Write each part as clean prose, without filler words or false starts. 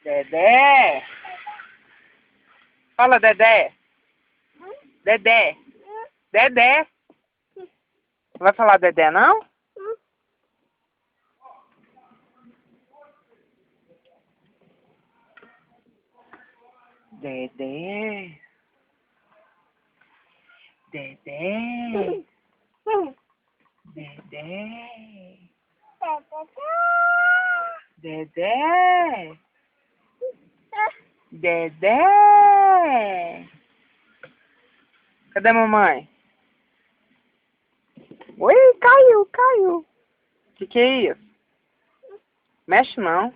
Dedé. Fala, Dedé. Dedé. Dedé. Não vai falar Dedé, não? Dedé. Dedé. Dedé. Dedé. Dedé. Cadê a mamãe? Oi, caiu. Que é isso? Mexe não.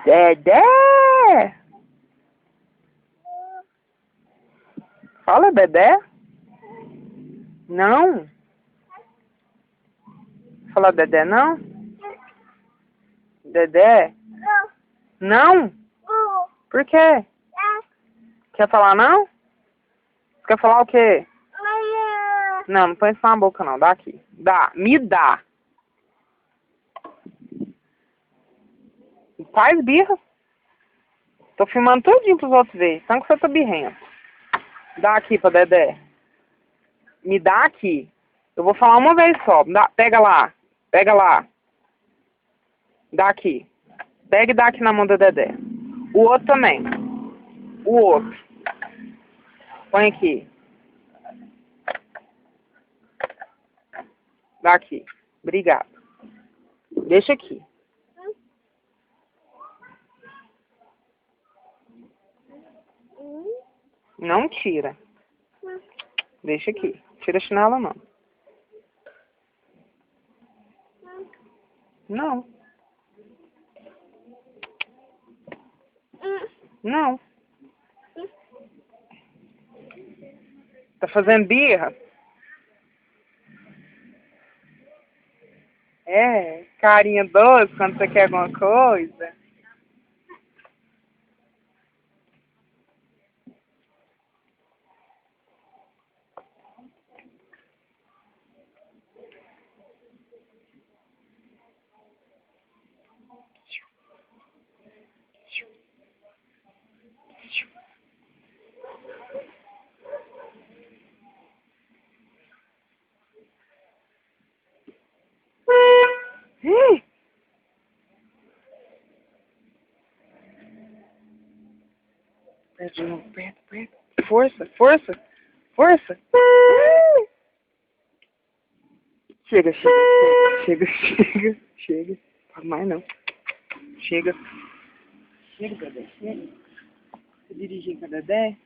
Dedé! Fala, Dedé. Não. Fala, Dedé, não? Dedé? Não? Por quê? Quer falar não? Quer falar o quê? Não põe isso na boca não. Dá aqui. Dá. Me dá. Faz birra. Tô filmando tudinho pros outros verem. Tanto que você tá birrento. Dá aqui pra Dedé. Me dá aqui. Eu vou falar uma vez só. Dá, pega lá. Pega lá. Dá aqui. Pega e dá aqui na mão da Dedé. O outro também. O outro. Põe aqui. Dá aqui. Obrigado. Deixa aqui. Não tira. Deixa aqui. Tira a chinela não. Não. Não. Tá fazendo birra? É, carinha doce quando você quer alguma coisa. Aperta de novo, aperta. Força. Chega. Faz mais não. Chega, Dedé, chega. Você dirigir com a Dedé?